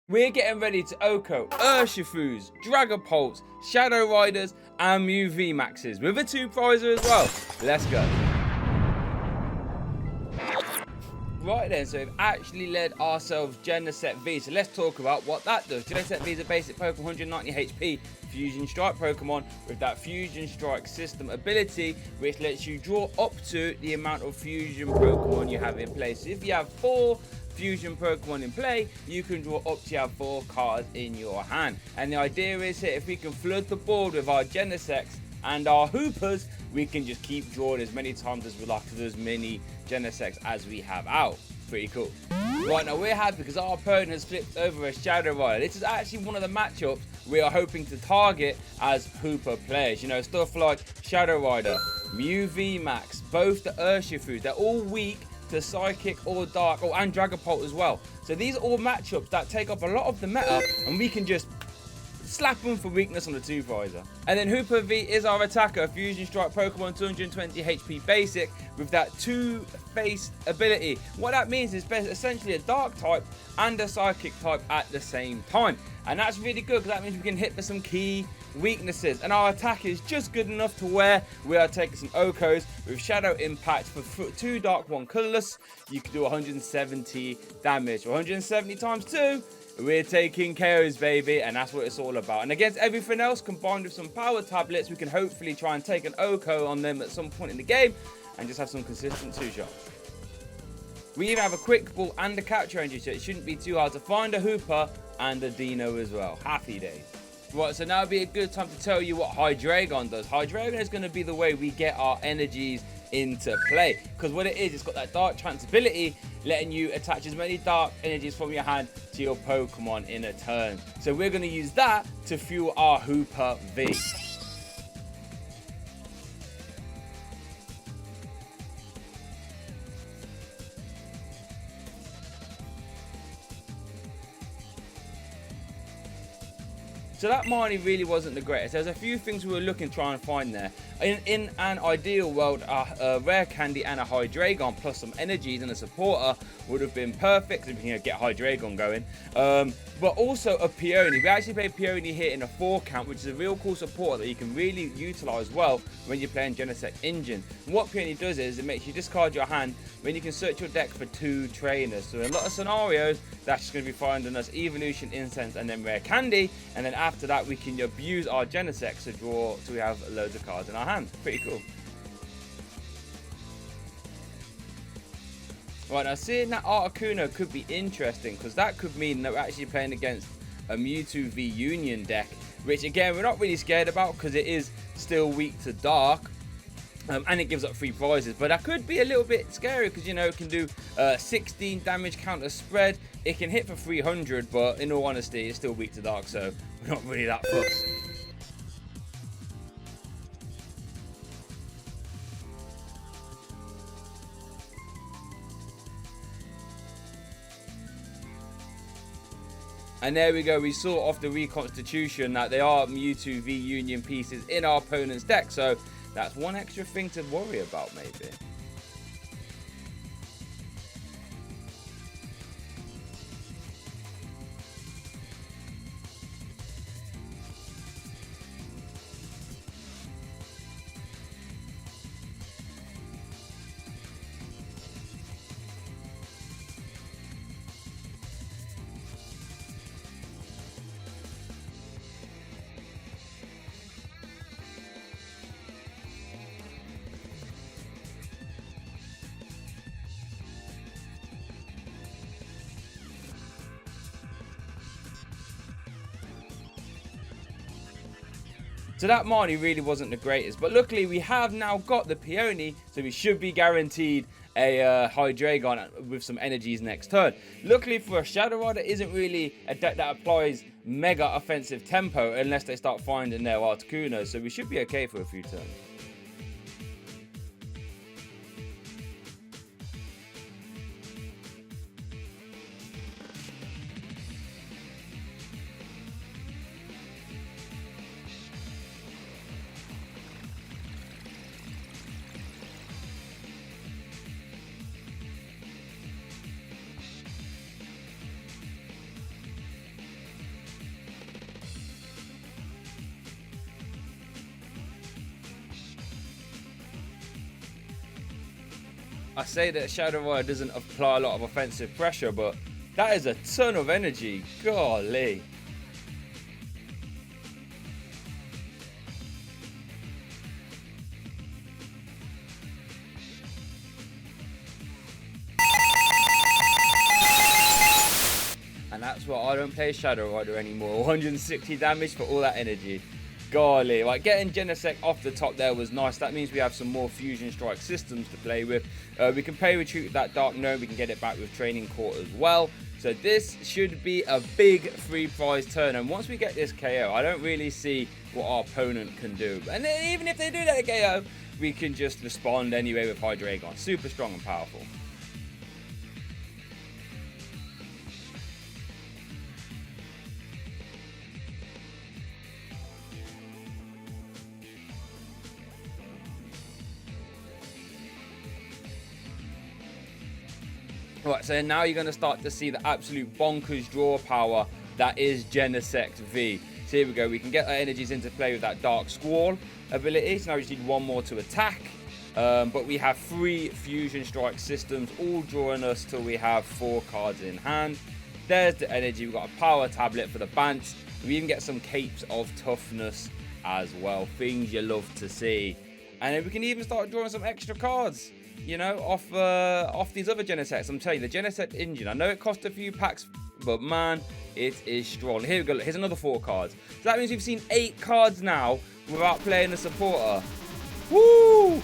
We're getting ready to Oko, Urshifus, Dragapults, Shadow Riders, and Mew VMAXs with a 2-prizer as well. Let's go. Right then, so we've actually led ourselves Genesect V, so let's talk about what that does. Genesect V is a basic Pokemon 190 HP Fusion Strike Pokemon with that Fusion Strike system ability, which lets you draw up to the amount of Fusion Pokemon you have in play. So if you have 4 Fusion Pokemon in play, you can draw up to have 4 cards in your hand. And the idea is here, if we can flood the board with our Genesects and our Hoopas, we can just keep drawing as many times as we like to as many Genesects as we have out. Pretty cool. Right, now we're happy because our opponent has flipped over a Shadow Rider. This is actually one of the matchups we are hoping to target as Hoopa players. You know, stuff like Shadow Rider, Mew VMAX, both the Urshifus, they're all weak to Psychic or Dark, and Dragapult as well. So these are all matchups that take up a lot of the meta, and we can just slap them for weakness on the 2-prizer. And then Hoopa V is our attacker, Fusion Strike Pokemon 220 HP basic with that 2-faced ability. What that means is essentially a Dark type and a Psychic type at the same time. And that's really good because that means we can hit for some key weaknesses. And our attack is just good enough to where we are taking some Okos with Shadow Impact for 2 Dark, 1 Colorless. You can do 170 damage. 170 times 2. We're taking KOs, baby, and that's what it's all about. And against everything else, combined with some Power Tablets, we can hopefully try and take an Oko on them at some point in the game and just have some consistent 2-shots. We even have a Quick Ball and a Capture Engine, so it shouldn't be too hard to find a Hoopa and a Deino as well. Happy days. Right, so now would be a good time to tell you what Hydreigon does. Hydreigon is going to be the way we get our energies into play, because what it is, it's got that Dark Trance ability, letting you attach as many Dark energies from your hand to your Pokemon in a turn. So we're going to use that to fuel our Hoopa V. So that Marnie really wasn't the greatest. There's a few things we were looking to try and find there. In an ideal world, a Rare Candy and a Hydreigon plus some energies and a supporter would have been perfect if we can get Hydreigon going. But also a Peony. We actually play Peony here in a 4 count, which is a real cool supporter that you can really utilize well when you're playing Genesect Engine. And what Peony does is it makes you discard your hand when you can search your deck for 2 trainers. So in a lot of scenarios, that's just going to be finding us Evolution Incense and then Rare Candy, and then after that we can abuse our Genesects to draw so we have loads of cards in our hand. Pretty cool. Right, now seeing that Articuno could be interesting because that could mean that we're actually playing against a Mewtwo V Union deck, which again we're not really scared about because it is still weak to Dark. And it gives up 3 prizes, but that could be a little bit scary because, you know, it can do 16 damage counter spread. It can hit for 300, but in all honesty, it's still weak to Dark, so we're not really that fussed. And there we go, we saw off the reconstitution that they are Mewtwo V Union pieces in our opponent's deck, so that's one extra thing to worry about, maybe. So that Marnie really wasn't the greatest, but luckily we have now got the Peony, so we should be guaranteed a Hydreigon with some energies next turn. Luckily for us, Shadow Rider isn't really a deck that applies mega offensive tempo unless they start finding their Articuno, so we should be okay for a few turns. I say that Shadow Rider doesn't apply a lot of offensive pressure, but that is a ton of energy. Golly. And that's why I don't play Shadow Rider anymore. 160 damage for all that energy. Golly, like getting Genesect off the top there was nice. That means we have some more Fusion Strike systems to play with. We can pay retreat with that Dark Gnome. We can get it back with Training Court as well. So this should be a big free prize turn. And once we get this KO, I don't really see what our opponent can do. And then even if they do that KO, we can just respond anyway with Hydreigon. Super strong and powerful. Right, so now you're going to start to see the absolute bonkers draw power that is Genesect V. So here we go, we can get our energies into play with that Dark Squall ability. So now we just need one more to attack. But we have 3 Fusion Strike systems, all drawing us till we have 4 cards in hand. There's the energy, we've got a Power Tablet for the Bants. We even get some Capes of Toughness as well, things you love to see. And then we can even start drawing some extra cards, you know, off these other Genesects. I'm telling you, the Genesect engine, I know it cost a few packs, but man, it is strong. Here we go, here's another 4 cards. So that means we've seen 8 cards now without playing a supporter. Woo!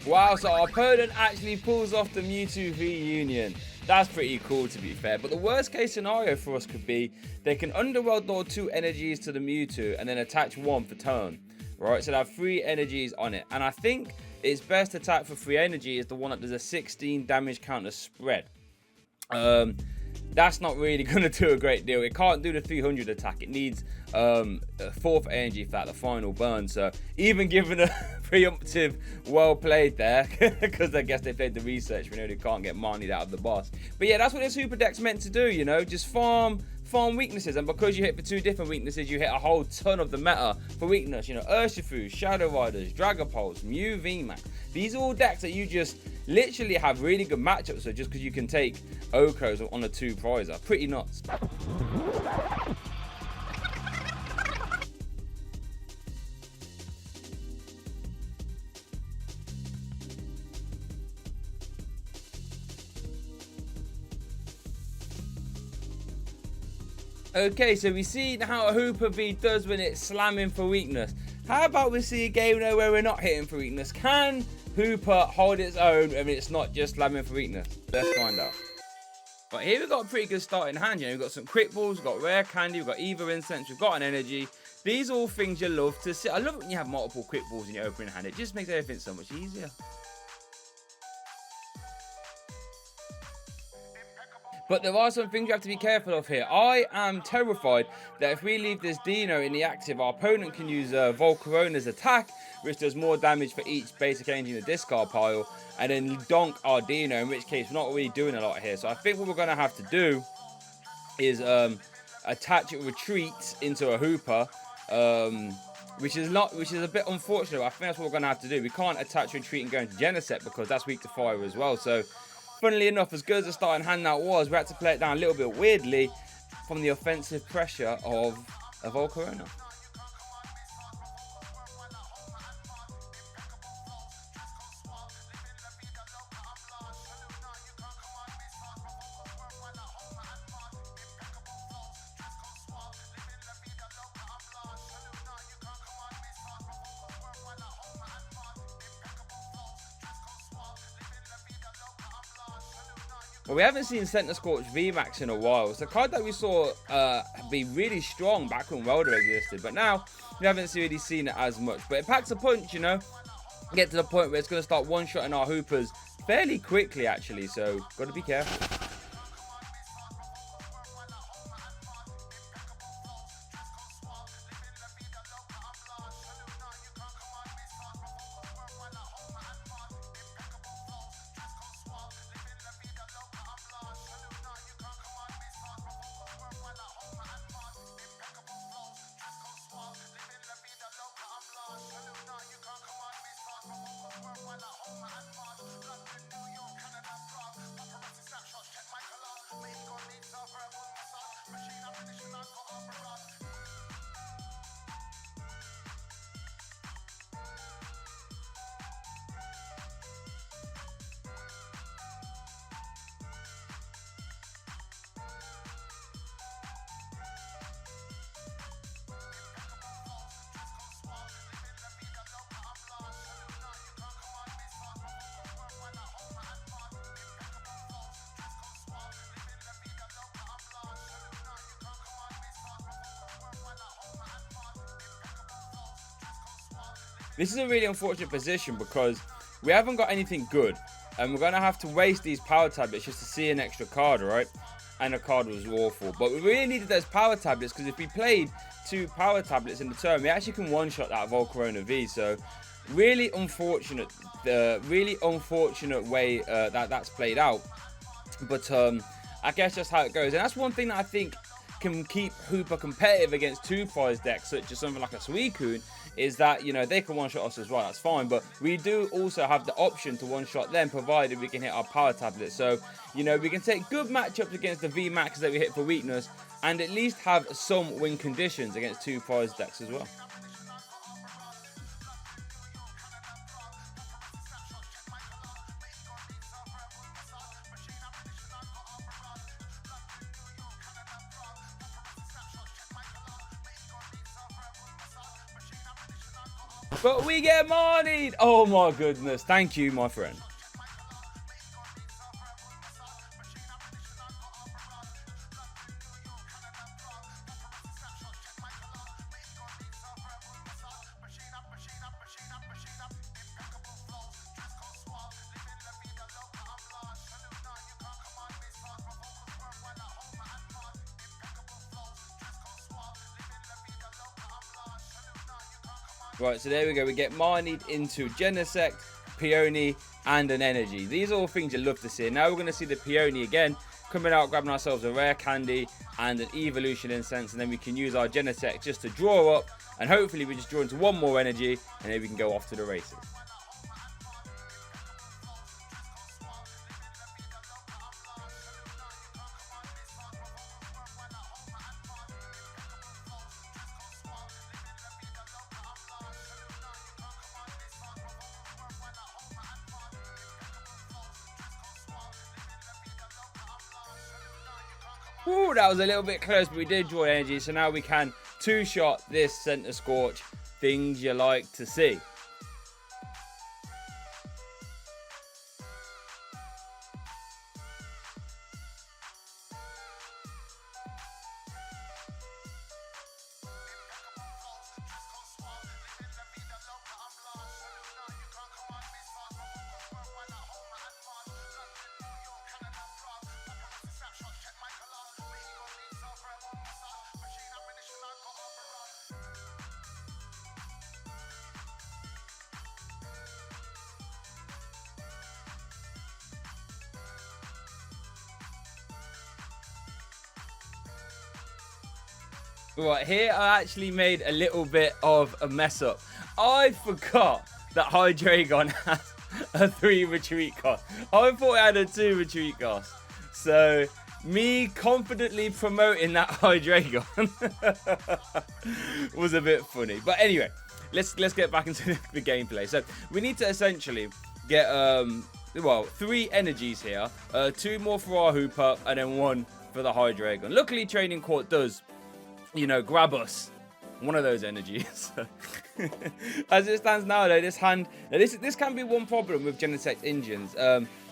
Wow, so our opponent actually pulls off the Mewtwo V Union. That's pretty cool, to be fair. But the worst case scenario for us could be they can Underworld Lord 2 energies to the Mewtwo and then attach 1 for turn. Right, so they have 3 energies on it. And I think its best attack for 3 energy is the one that does a 16 damage counter spread. That's not really going to do a great deal. It can't do the 300 attack. It needs 4th energy for that, the final burn. So even given a preemptive well played there, because I guess they played the research, we know they can't get Marnie out of the boss. But yeah, that's what this Hoopa deck's meant to do, you know, just farm weaknesses. And because you hit for 2 different weaknesses, you hit a whole ton of the meta for weakness. You know, Urshifu, Shadow Riders, Dragapulse, Mew VMAX. These are all decks that you just literally have really good matchups with, just because you can take Okos on a 2 prizer. Pretty nuts. Okay, so we see how a Hoopa V does when it's slamming for weakness. How about we see a game now where we're not hitting for weakness? Can Hoopa hold its own when it's not just slamming for weakness? Let's find out. Right, here we've got a pretty good start in hand. You know, we've got some Quick Balls, we've got Rare Candy, we've got Evolution Incense, we've got an Energy. These are all things you love to see. I love it when you have multiple Quick Balls in your opening hand. It just makes everything so much easier. But there are some things you have to be careful of here. I am terrified that if we leave this Deino in the active, our opponent can use Volcarona's attack, which does more damage for each basic energy in the discard pile, and then donk our Deino, in which case we're not really doing a lot here. So I think what we're going to have to do is attach a retreat into a Hoopa, which is a bit unfortunate. I think that's what we're going to have to do. We can't attach retreat and go into Genesect because that's weak to fire as well. So funnily enough, as good as the starting hand that was, we had to play it down a little bit weirdly from the offensive pressure of a Volcarona. Well, we haven't seen Centiskorch VMAX in a while. It's a card that we saw be really strong back when Welder existed, but now we haven't really seen it as much. But it packs a punch, you know. Get to the point where it's going to start one-shotting our Hoopas fairly quickly, actually, so got to be careful. this is a really unfortunate position because we haven't got anything good. And we're going to have to waste these power tablets just to see an extra card, right? And the card was awful. But we really needed those power tablets because if we played 2 power tablets in the turn, we actually can one-shot that Volcarona V. So really unfortunate, the really unfortunate way that's played out. But I guess that's how it goes. And that's one thing that I think can keep Hoopa competitive against 2-prize decks, such as something like a Suicune, is that, you know, they can one-shot us as well, that's fine, but we do also have the option to one-shot them, provided we can hit our power tablet. So, you know, we can take good matchups against the VMAX that we hit for weakness, and at least have some win conditions against 2-prize decks as well. But we get Marnie! Oh my goodness, thank you, my friend. Right, so there we go. We get Marnie into Genesect, Peony, and an Energy. These are all things you love to see. Now we're going to see the Peony again, coming out, grabbing ourselves a Rare Candy and an Evolution Incense, and then we can use our Genesect just to draw up, and hopefully we just draw into one more Energy, and then we can go off to the races. Ooh, that was a little bit close, but we did draw Energy, so now we can two-shot this Centiskorch. Things you like to see. Right, here I actually made a little bit of a mess up. I forgot that Hydreigon has a 3 retreat cost. I thought it had a 2 retreat cost. So, me confidently promoting that Hydreigon was a bit funny. But anyway, let's get back into the gameplay. So, we need to essentially get, well, 3 energies here. 2 more for our Hoopa and then 1 for the Hydreigon. Luckily, Training Court does, you know, grab us one of those energies. As it stands now, though, this hand, this can be one problem with Genesect engines,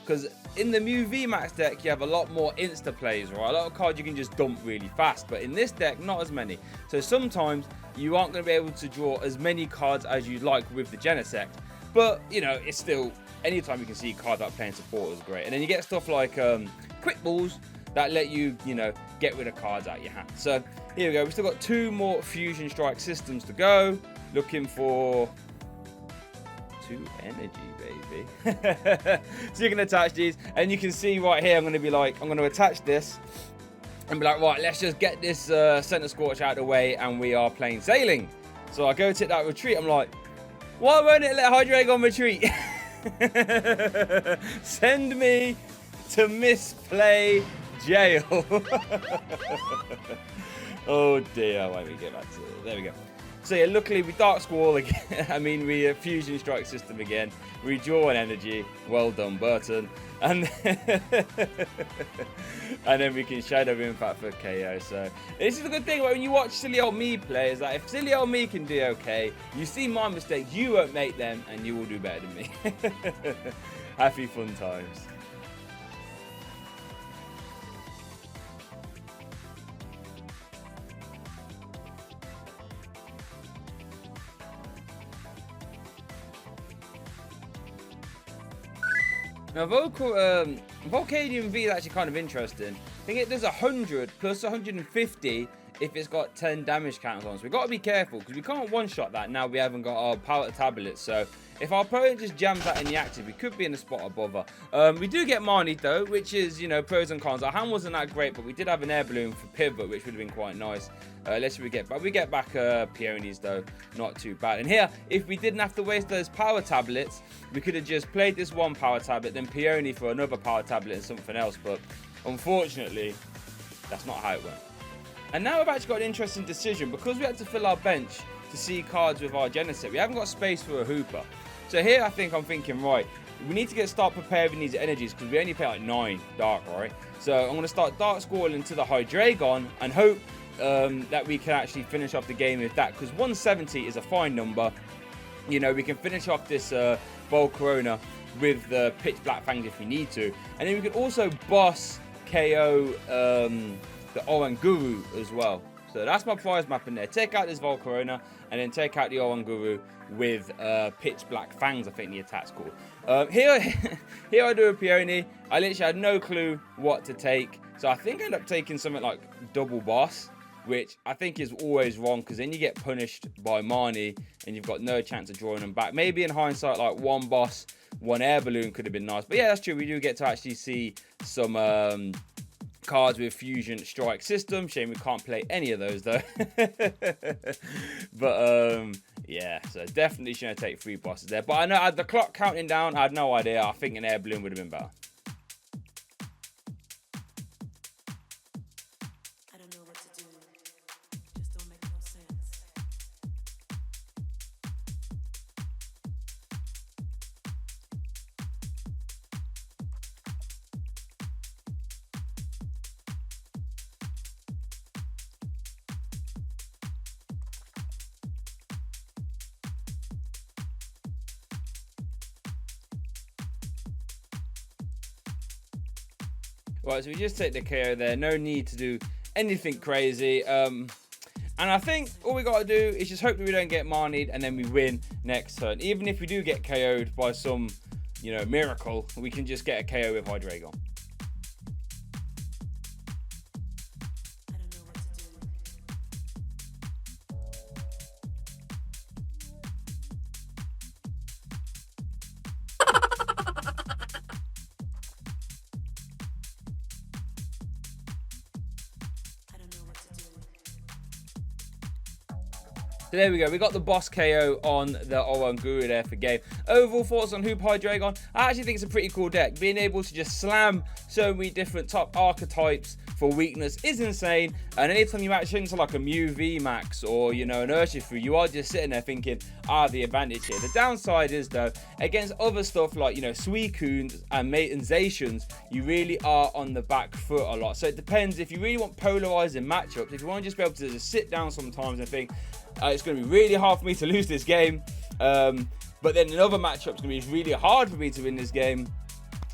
because in the Mew VMAX deck you have a lot more insta plays, right? A lot of cards you can just dump really fast, but in this deck not as many. So sometimes you aren't going to be able to draw as many cards as you'd like with the Genesect, but you know, it's still, anytime you can see cards like playing support is great. And then you get stuff like quick balls that let you, you know, get rid of cards out of your hand. So here we go. We've still got 2 more Fusion Strike systems to go. Looking for 2 energy, baby. So you can attach these, and you can see right here, I'm going to be like, I'm going to attach this and be like, right, let's just get this Centiskorch out of the way, and we are plain sailing. So I go to that retreat. I'm like, why won't it let Hydreigon retreat? Send me to misplay jail. Oh dear, why don't we get back to it? There we go. So yeah, luckily we Dark Squall again. I mean, we Fusion Strike system again. We draw an energy. Well done, Burton. And and then we can Shadow Impact for KO. So this is a good thing when you watch silly old me play, is that if silly old me can do okay, you see my mistakes, you won't make them, and you will do better than me. Happy fun times. Now, Volcanion V is actually kind of interesting. I think it does 100 plus 150 if it's got 10 damage counters on. So we've got to be careful because we can't one-shot that now we haven't got our Power Tablet. So if our opponent just jams that in the active, we could be in a spot above her. We do get Marnie though, which is, you know, pros and cons. Our hand wasn't that great, but we did have an Air Balloon for pivot, which would have been quite nice. Let's see what we get back. We get back Peonies though, not too bad. And here, if we didn't have to waste those Power Tablets, we could have just played this one Power Tablet, then Peony for another Power Tablet and something else. But unfortunately, that's not how it went. And now we've actually got an interesting decision. Because we had to fill our bench to see cards with our Genesect, we haven't got space for a Hoopa. So here I'm thinking, right, we need to start preparing these energies because we only play like 9 Dark, right? So I'm going to start Dark Squall into the Hydreigon and hope that we can actually finish off the game with that, because 170 is a fine number. You know, we can finish off this Bowl Corona with the Pitch Black Fangs if we need to. And then we could also boss KO the Oranguru as well. So that's my prize map in there. Take out this Volcarona and then take out the Oranguru with Pitch Black Fangs, I think the attack's called. Here I do a Peony. I literally had no clue what to take. So I think I end up taking something like double boss, which I think is always wrong because then you get punished by Marnie and you've got no chance of drawing them back. Maybe in hindsight, like one boss, one Air Balloon could have been nice. But yeah, that's true. We do get to actually see some cards with Fusion Strike system. Shame we can't play any of those though. But yeah, so definitely shouldn't take 3 bosses there. But I know the clock counting down, I had no idea. I think an Air Balloon would have been better. Right, so we just take the KO there. No need to do anything crazy. And I think all we got to do is just hope that we don't get Marnied and then we win next turn. Even if we do get KO'd by some, you know, miracle, we can just get a KO with Hydreigon. So there we go, we got the boss KO on the Oranguru there for game. Overall thoughts on Hoopa Hydreigon? I actually think it's a pretty cool deck. Being able to just slam so many different top archetypes for weakness is insane. And anytime you match into like a Mew V Max or, you know, an Urshifu, you are just sitting there thinking, I have the advantage here. The downside is though, against other stuff like, you know, Suicunes and Matenzations, you really are on the back foot a lot. So it depends if you really want polarizing matchups. If you want to just be able to just sit down sometimes and think, it's going to be really hard for me to lose this game, but then another matchup's going to be really hard for me to win this game,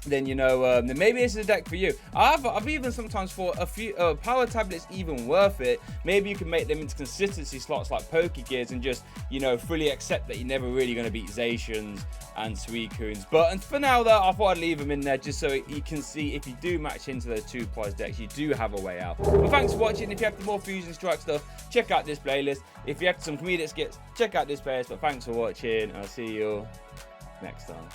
then, you know, then maybe this is a deck for you. I've even sometimes thought a few Power Tablets even worth it. Maybe you can make them into consistency slots like Pokegears and just, you know, fully accept that you're never really going to beat Zacians and Suicunes. But for now though, I thought I'd leave them in there just so you can see if you do match into those 2 prize decks, you do have a way out. But thanks for watching. If you have more Fusion Strike stuff, check out this playlist. If you have some comedic skits, check out this playlist. But thanks for watching. I'll see you next time.